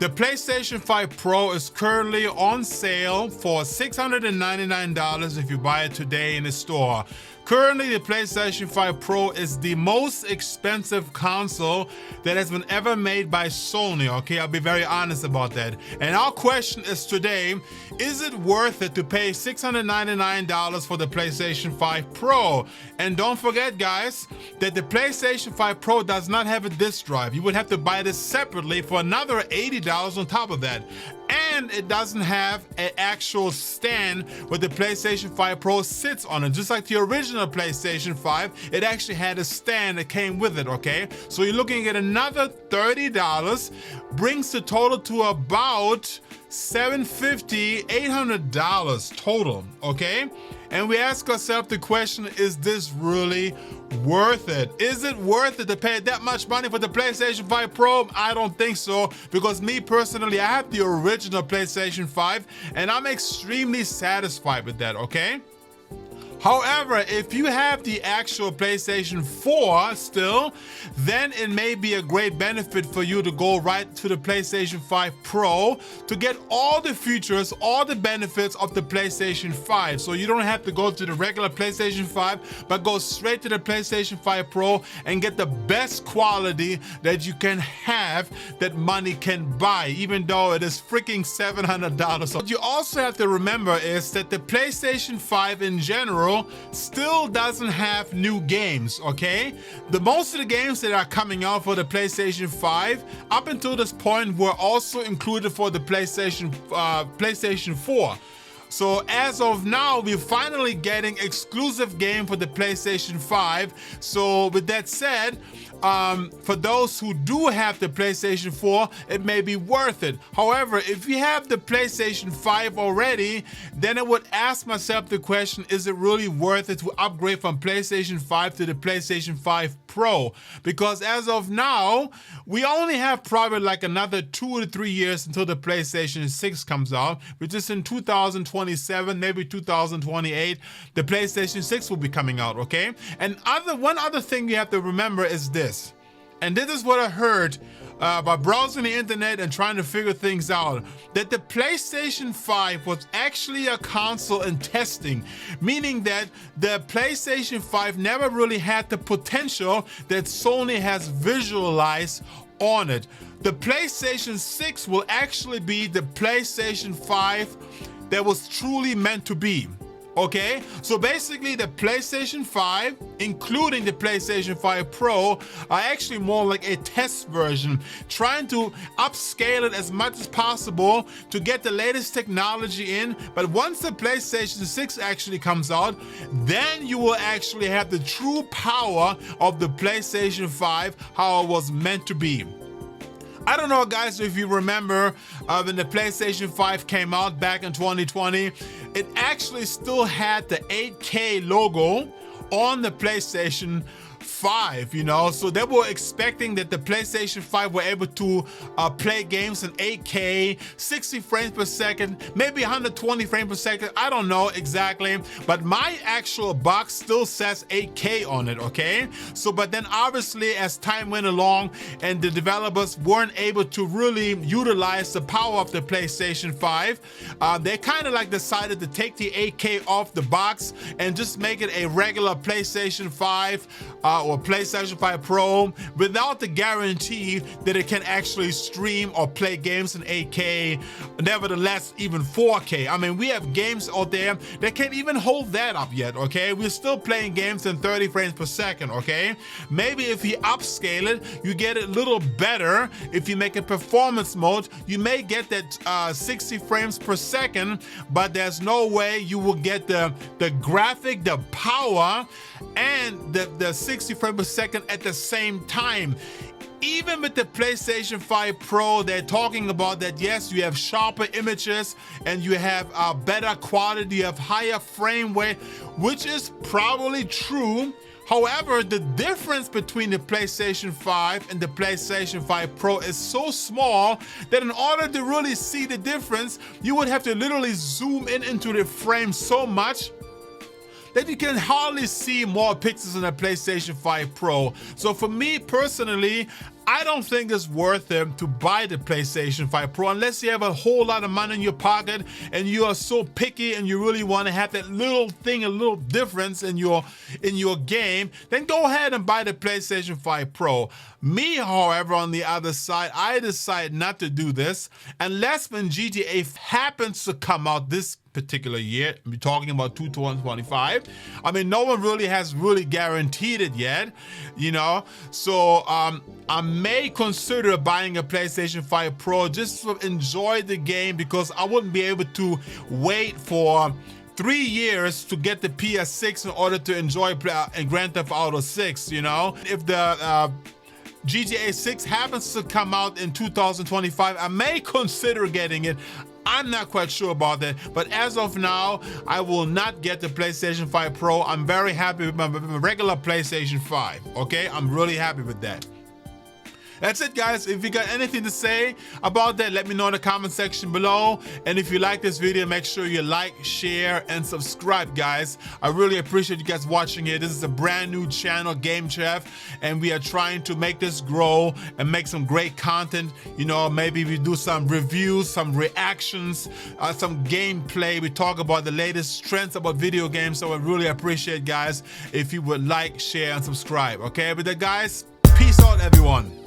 The PlayStation 5 Pro is currently on sale for $699 if you buy it today in the store. Currently, the PlayStation 5 Pro is the most expensive console that has been ever made by Sony, okay? I'll be very honest about that. And our question is today, is it worth it to pay $699 for the PlayStation 5 Pro? And don't forget, guys, that the PlayStation 5 Pro does not have a disk drive. You would have to buy this separately for another $80 on top of that. And it doesn't have an actual stand where the PlayStation 5 Pro sits on it. Just like the original PlayStation 5, it actually had a stand that came with it, okay? So you're looking at another $30, brings the total to about $750, $800 total, okay? And we ask ourselves the question, is this really worth it? Is it worth it to pay that much money for the PlayStation 5 Pro? I don't think so, because me personally, I have the original PlayStation 5 and I'm extremely satisfied with that, okay? However, if you have the actual PlayStation 4 still, then it may be a great benefit for you to go right to the PlayStation 5 Pro to get all the features, all the benefits of the PlayStation 5. So you don't have to go to the regular PlayStation 5, but go straight to the PlayStation 5 Pro and get the best quality that you can have that money can buy, even though it is freaking $700. What you also have to remember is that the PlayStation 5 in general still doesn't have new games, okay? Most of the games that are coming out for the PlayStation 5 up until this point were also included for the PlayStation 4. So as of now, we're finally getting exclusive game for the PlayStation 5. So with that said, for those who do have the PlayStation 4, it may be worth it. However, if you have the PlayStation 5 already, then I would ask myself the question, is it really worth it to upgrade from PlayStation 5 to the PlayStation 5 Pro? Because as of now, we only have probably like another 2 to 3 years until the PlayStation 6 comes out, which is in 2027, maybe 2028. The PlayStation 6 will be coming out, okay? And one other thing you have to remember is this. And this is what I heard by browsing the internet and trying to figure things out, that the PlayStation 5 was actually a console in testing, meaning that the PlayStation 5 never really had the potential that Sony has visualized on it. The PlayStation 6 will actually be the PlayStation 5 that was truly meant to be. Okay, so basically the PlayStation 5, including the PlayStation 5 Pro, are actually more like a test version, trying to upscale it as much as possible to get the latest technology in. But once the PlayStation 6 actually comes out, then you will actually have the true power of the PlayStation 5, how it was meant to be. I don't know, guys, if you remember when the PlayStation 5 came out back in 2020, it actually still had the 8K logo on the PlayStation 5, you know, so they were expecting that the PlayStation 5 were able to play games in 8K, 60 frames per second, maybe 120 frames per second, I don't know exactly, but my actual box still says 8K on it, okay? So, but then obviously as time went along and the developers weren't able to really utilize the power of the PlayStation 5, they kind of like decided to take the 8K off the box and just make it a regular PlayStation 5 or PlayStation 5 Pro without the guarantee that it can actually stream or play games in 8K, nevertheless even 4K. I mean, we have games out there that can't even hold that up yet, okay? We're still playing games in 30 frames per second, okay? Maybe if you upscale it, you get it a little better. If you make a performance mode, you may get that 60 frames per second, but there's no way you will get the graphic, the power, and the 60 frames per second at the same time. Even with the PlayStation 5 Pro, they're talking about that, yes, you have sharper images and you have better quality, you have higher frame rate, which is probably true. However, the difference between the PlayStation 5 and the PlayStation 5 Pro is so small that in order to really see the difference, you would have to literally zoom in into the frame so much that you can hardly see more pixels in a PlayStation 5 Pro. So for me personally, I don't think it's worth it to buy the PlayStation 5 Pro unless you have a whole lot of money in your pocket and you are so picky and you really want to have that little thing, a little difference in your game. Then go ahead and buy the PlayStation 5 Pro. Me, however, on the other side, I decide not to do this unless when GTA happens to come out this particular year. We're talking about 2025. I mean, no one really has guaranteed it yet, you know. So I may consider buying a PlayStation 5 Pro just to enjoy the game, because I wouldn't be able to wait for 3 years to get the PS6 in order to enjoy Grand Theft Auto 6, you know. If the GTA 6 happens to come out in 2025, I may consider getting it. I'm not quite sure about that, but as of now, I will not get the PlayStation 5 Pro. I'm very happy with my regular PlayStation 5, okay? I'm really happy with that. That's it, guys. If you got anything to say about that, let me know in the comment section below. And if you like this video, make sure you like, share, and subscribe, guys. I really appreciate you guys watching it. This is a brand new channel, Game Chef, and we are trying to make this grow and make some great content. You know, maybe we do some reviews, some reactions, some gameplay. We talk about the latest trends about video games. So I really appreciate, guys, if you would like, share, and subscribe. Okay, with that, guys, peace out, everyone.